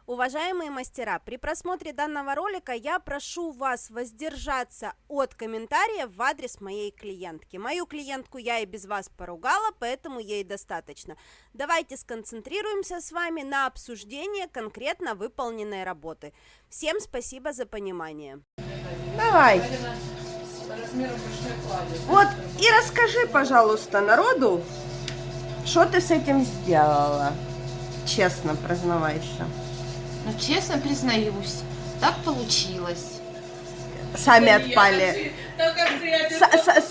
Уважаемые мастера, при просмотре данного ролика я прошу вас воздержаться от комментариев в адрес моей клиентки. Мою клиентку я и без вас поругала, поэтому ей достаточно. Давайте сконцентрируемся с вами на обсуждении конкретно выполненной работы. Всем спасибо за понимание. Давай. Вот и расскажи, пожалуйста, народу, что ты с этим сделала. Честно признавайся. Ну, честно признаюсь, так получилось. Сами отпали.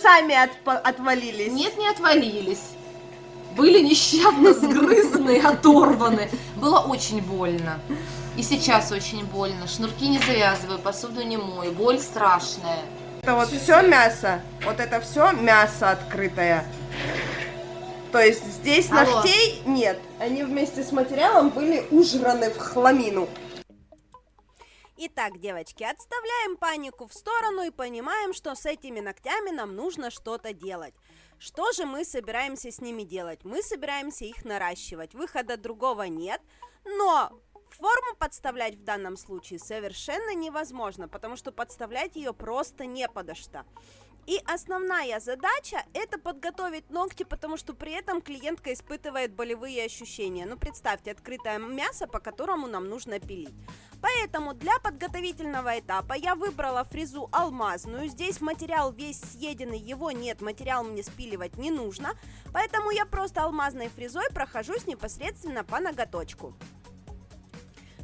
Сами отвалились. Нет, не отвалились. Были нещадно сгрызаны и оторваны. Было очень больно. И сейчас очень больно. Шнурки не завязываю, посуду не мою. Боль страшная. Это вот все мясо. Вот это все мясо открытое. То есть здесь Алло. ногтей нет. Они вместе с материалом были ужраны в хламину. Итак, девочки, отставляем панику в сторону и понимаем, что с этими ногтями нам нужно что-то делать. Что же мы собираемся с ними делать? Мы собираемся их наращивать. Выхода другого нет, но форму подставлять в данном случае совершенно невозможно, потому что подставлять ее просто не подо что. И основная задача – это подготовить ногти, потому что при этом клиентка испытывает болевые ощущения. Ну, представьте, открытое мясо, по которому нам нужно пилить. Поэтому для подготовительного этапа я выбрала фрезу алмазную. Здесь материал весь съеденный, его нет, материал мне спиливать не нужно. Поэтому я просто алмазной фрезой прохожусь непосредственно по ноготочку.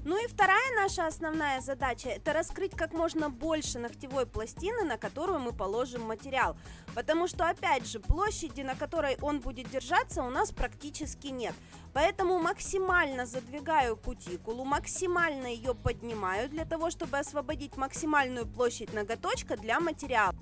Ну и вторая наша основная задача – это раскрыть как можно больше ногтевой пластины, на которую мы положим материал. Потому что, опять же, площади, на которой он будет держаться, у нас практически нет. Поэтому максимально задвигаю кутикулу, максимально ее поднимаю, для того, чтобы освободить максимальную площадь ноготочка для материала.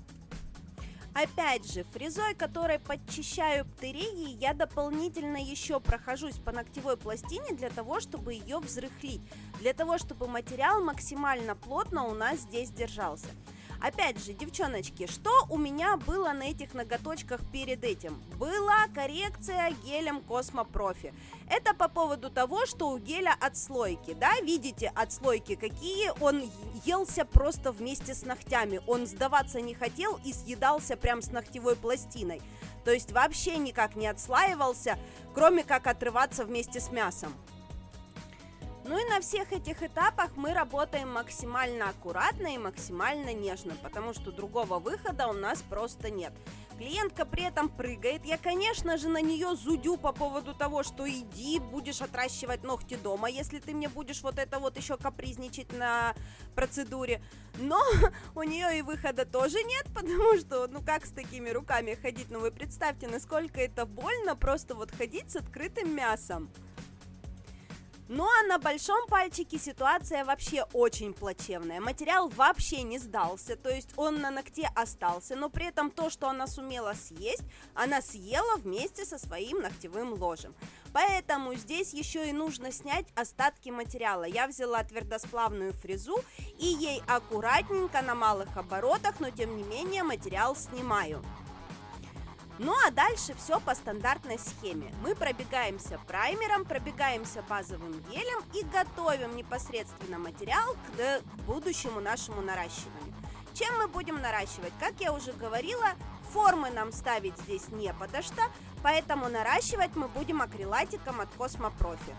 Опять же, фрезой, которой подчищаю птерии, я дополнительно еще прохожусь по ногтевой пластине для того, чтобы ее взрыхлить, для того, чтобы материал максимально плотно у нас здесь держался. Опять же, девчоночки, что у меня было на этих ноготочках перед этим? Была коррекция гелем Cosmo Profi. Это по поводу того, что у геля отслойки, да, видите отслойки какие? Он елся просто вместе с ногтями, он сдаваться не хотел и съедался прям с ногтевой пластиной. То есть вообще никак не отслаивался, кроме как отрываться вместе с мясом. Ну и на всех этих этапах мы работаем максимально аккуратно и максимально нежно, потому что другого выхода у нас просто нет. Клиентка при этом прыгает, я, конечно же, на нее зудю по поводу того, что иди, будешь отращивать ногти дома, если ты мне будешь вот это вот еще капризничать на процедуре. Но у нее и выхода тоже нет, потому что, ну как с такими руками ходить, ну вы представьте, насколько это больно просто вот ходить с открытым мясом. Ну а на большом пальчике ситуация вообще очень плачевная. Материал вообще не сдался, то есть он на ногте остался, но при этом то, что она сумела съесть, она съела вместе со своим ногтевым ложем. Поэтому здесь еще и нужно снять остатки материала. Я взяла твердосплавную фрезу и ей аккуратненько на малых оборотах, но тем не менее материал снимаю. Ну а дальше все по стандартной схеме. Мы пробегаемся праймером, пробегаемся базовым гелем и готовим непосредственно материал к будущему нашему наращиванию. Чем мы будем наращивать? Как я уже говорила, формы нам ставить здесь не подо что, поэтому наращивать мы будем акрилатиком от Cosmo Profi.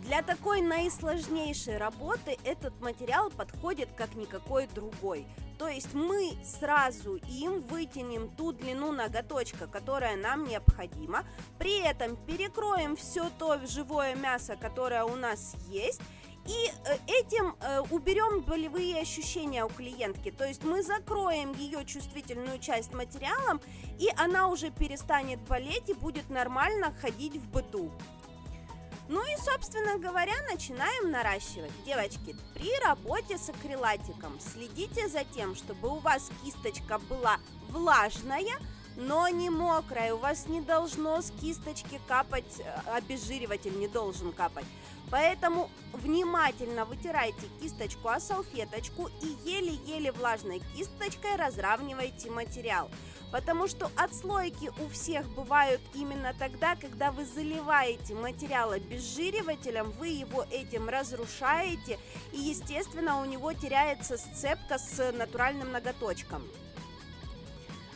Для такой наисложнейшей работы этот материал подходит как никакой другой. То есть мы сразу им вытянем ту длину ноготочка, которая нам необходима, при этом перекроем все то живое мясо, которое у нас есть, и этим уберем болевые ощущения у клиентки. То есть мы закроем ее чувствительную часть материалом, и она уже перестанет болеть и будет нормально ходить в быту. Ну и, собственно говоря, начинаем наращивать. Девочки, при работе с акрилатиком следите за тем, чтобы у вас кисточка была влажная, но не мокрая. У вас не должно с кисточки капать, обезжириватель не должен капать. Поэтому внимательно вытирайте кисточку о салфеточку и еле-еле влажной кисточкой разравнивайте материал. потому что отслойки у всех бывают именно тогда, когда вы заливаете материал обезжиривателем, вы его этим разрушаете, и, естественно, у него теряется сцепка с натуральным ноготочком.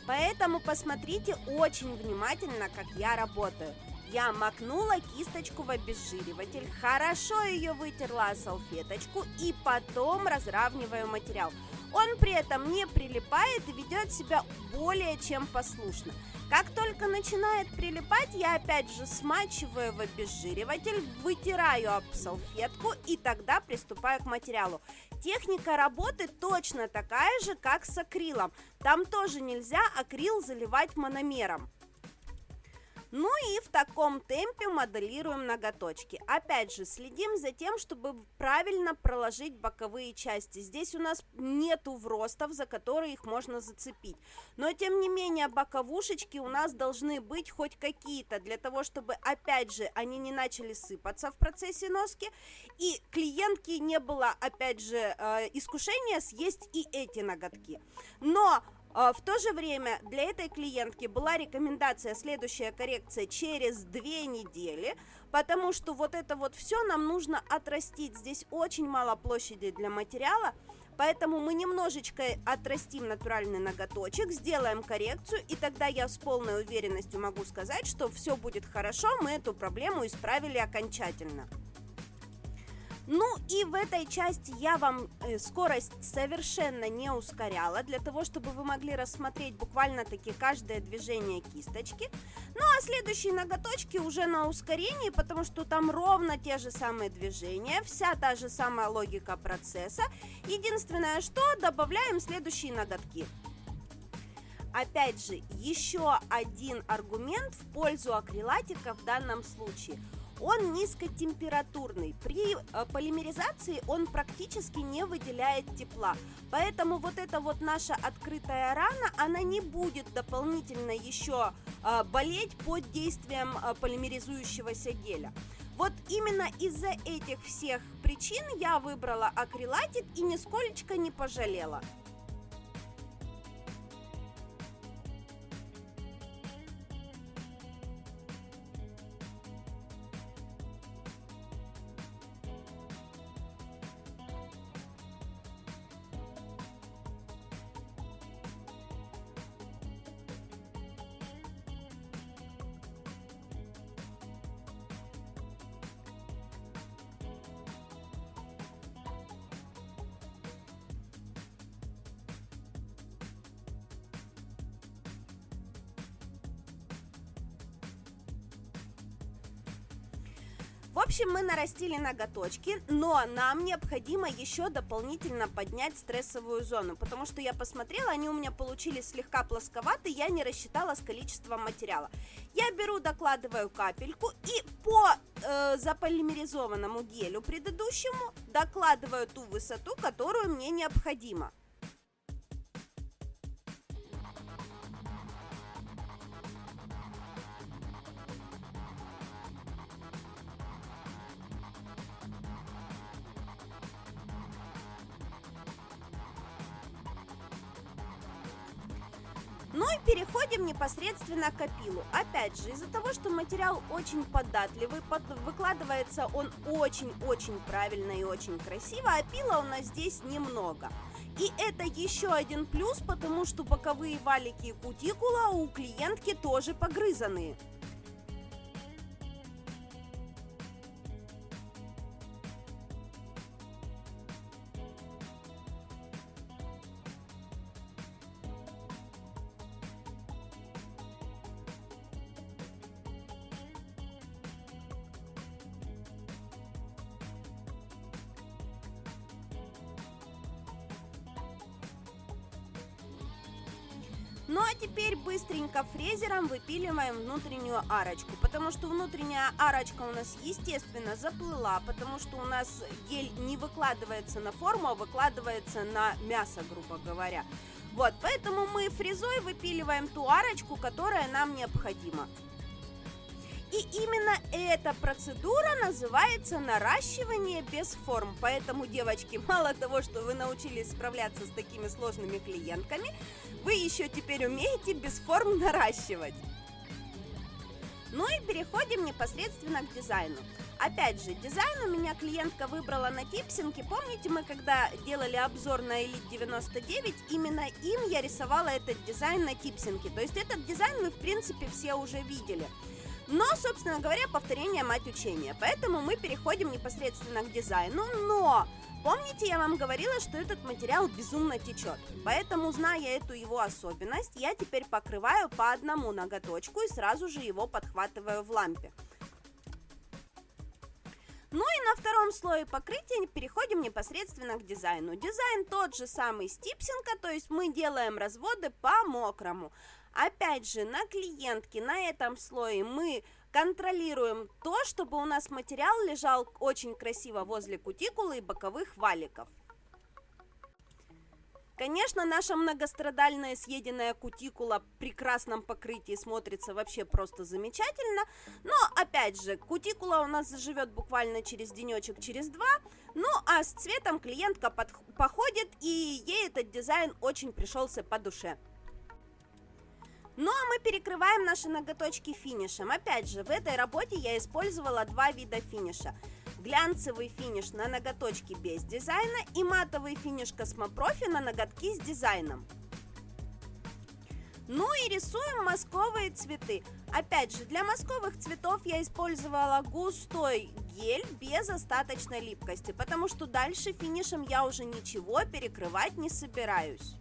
Поэтому посмотрите очень внимательно, как я работаю. Я макнула кисточку в обезжириватель, хорошо ее вытерла о салфеточку и потом разравниваю материал. Он при этом не прилипает и ведет себя более чем послушно. Как только начинает прилипать, я опять же смачиваю в обезжириватель, вытираю об салфетку и тогда приступаю к материалу. Техника работы точно такая же, как с акрилом. Там тоже нельзя акрил заливать мономером. Ну и в таком темпе моделируем ноготочки. Опять же, следим за тем, чтобы правильно проложить боковые части. Здесь у нас нету вростов, за которые их можно зацепить. Но, тем не менее, боковушечки у нас должны быть хоть какие-то, для того, чтобы, опять же, они не начали сыпаться в процессе носки. И клиентке не было, опять же, искушения съесть и эти ноготки. Но в то же время для этой клиентки была рекомендация следующая коррекция через 2 недели, потому что вот это вот все нам нужно отрастить. Здесь очень мало площади для материала, поэтому мы немножечко отрастим натуральный ноготочек, сделаем коррекцию, и тогда я с полной уверенностью могу сказать, что все будет хорошо, мы эту проблему исправили окончательно. Ну и в этой части я вам скорость совершенно не ускоряла, для того, чтобы вы могли рассмотреть буквально-таки каждое движение кисточки. Ну а следующие ноготочки уже на ускорении, потому что там ровно те же самые движения, вся та же самая логика процесса. Единственное, что добавляем следующие ноготки. Опять же, еще один аргумент в пользу акрилатика в данном случае. Он низкотемпературный, при полимеризации он практически не выделяет тепла, поэтому вот эта вот наша открытая рана, она не будет дополнительно еще болеть под действием полимеризующегося геля. Вот именно из-за этих всех причин я выбрала акрилатик и нисколечко не пожалела. В общем, мы нарастили ноготочки, но нам необходимо еще дополнительно поднять стрессовую зону, потому что я посмотрела, они у меня получились слегка плосковаты, я не рассчитала с количеством материала. Я беру, докладываю капельку и по заполимеризованному гелю предыдущему докладываю ту высоту, которую мне необходимо. Ну и переходим непосредственно к опилу. Опять же, из-за того, что материал очень податливый, выкладывается он очень-очень правильно и очень красиво, опила у нас здесь немного. И это еще один плюс, потому что боковые валики и кутикула у клиентки тоже погрызанные. Ну а теперь быстренько фрезером выпиливаем внутреннюю арочку, потому что внутренняя арочка у нас, естественно, заплыла, потому что у нас гель не выкладывается на форму, а выкладывается на мясо, грубо говоря. Вот, поэтому мы фрезой выпиливаем ту арочку, которая нам необходима. И И именно эта процедура называется наращивание без форм. Поэтому, девочки, мало того, что вы научились справляться с такими сложными клиентками, вы еще теперь умеете без форм наращивать. Ну и переходим непосредственно к дизайну. Опять же, дизайн у меня клиентка выбрала на типсинге. Помните, мы когда делали обзор на Elite 99, именно им я рисовала этот дизайн на типсинге. То есть этот дизайн вы, в принципе, все уже видели. Но, собственно говоря, повторение мать учения. Поэтому мы переходим непосредственно к дизайну. Но помните, я вам говорила, что этот материал безумно течет. Поэтому, зная эту его особенность, я теперь покрываю по одному ноготочку и сразу же его подхватываю в лампе. Ну и на втором слое покрытия переходим непосредственно к дизайну. Дизайн тот же самый с типсинга, то есть мы делаем разводы по мокрому. Опять же, на клиентке, на этом слое мы контролируем то, чтобы у нас материал лежал очень красиво возле кутикулы и боковых валиков. Конечно, наша многострадальная съеденная кутикула в прекрасном покрытии смотрится вообще просто замечательно. Но, опять же, кутикула у нас заживет буквально через денечек, через два. Ну, а с цветом клиентка походит, и ей этот дизайн очень пришелся по душе. Ну, а мы перекрываем наши ноготочки финишем. Опять же, в этой работе я использовала два вида финиша. Глянцевый финиш на ноготочки без дизайна и матовый финиш Космопрофи на ноготки с дизайном. Ну и рисуем мазковые цветы. Опять же, для мазковых цветов я использовала густой гель без остаточной липкости, потому что дальше финишем я уже ничего перекрывать не собираюсь.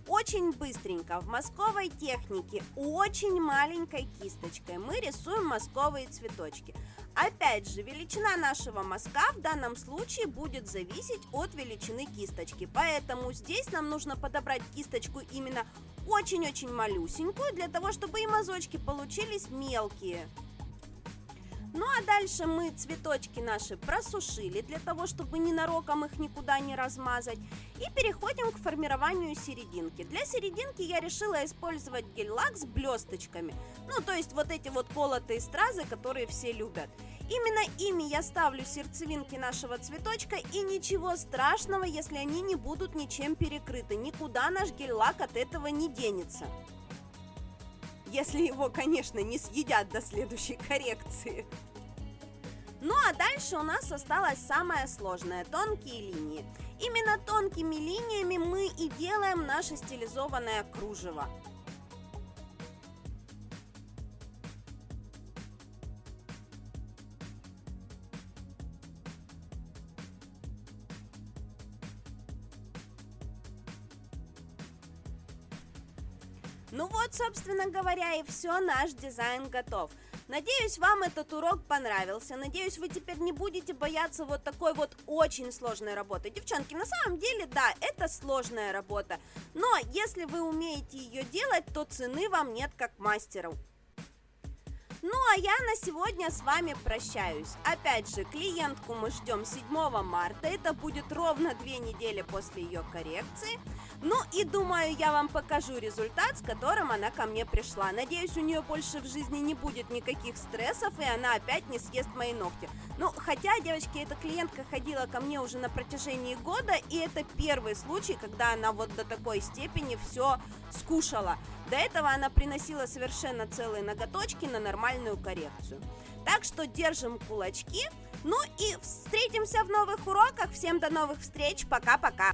Очень быстренько в мазковой технике очень маленькой кисточкой мы рисуем мазковые цветочки. Опять же, величина нашего мазка в данном случае будет зависеть от величины кисточки, поэтому здесь нам нужно подобрать кисточку именно очень-очень малюсенькую, для того, чтобы и мазочки получились мелкие. Ну а дальше мы цветочки наши просушили, для того, чтобы ненароком их никуда не размазать. И переходим к формированию серединки. Для серединки я решила использовать гель-лак с блесточками. Ну, то есть вот эти вот колотые стразы, которые все любят. Именно ими я ставлю сердцевинки нашего цветочка, и ничего страшного, если они не будут ничем перекрыты. Никуда наш гель-лак от этого не денется. Если его, конечно, не съедят до следующей коррекции. Ну а дальше у нас осталось самое сложное – тонкие линии. Именно тонкими линиями мы и делаем наше стилизованное кружево. Ну вот, собственно говоря, и все, наш дизайн готов. Надеюсь, вам этот урок понравился. Надеюсь, вы теперь не будете бояться вот такой вот очень сложной работы. Девчонки, на самом деле, да, это сложная работа. Но если вы умеете ее делать, то цены вам нет как мастеру. Ну, а я на сегодня с вами прощаюсь. Опять же, клиентку мы ждем 7 марта. Это будет ровно 2 недели после ее коррекции. Ну и думаю, я вам покажу результат, с которым она ко мне пришла. Надеюсь, у нее больше в жизни не будет никаких стрессов, и она опять не съест мои ногти. Ну, хотя, девочки, эта клиентка ходила ко мне уже на протяжении года, и это первый случай, когда она вот до такой степени все скушала. До этого она приносила совершенно целые ноготочки на нормальную коррекцию. Так что держим кулачки. Ну и встретимся в новых уроках. Всем до новых встреч. Пока-пока.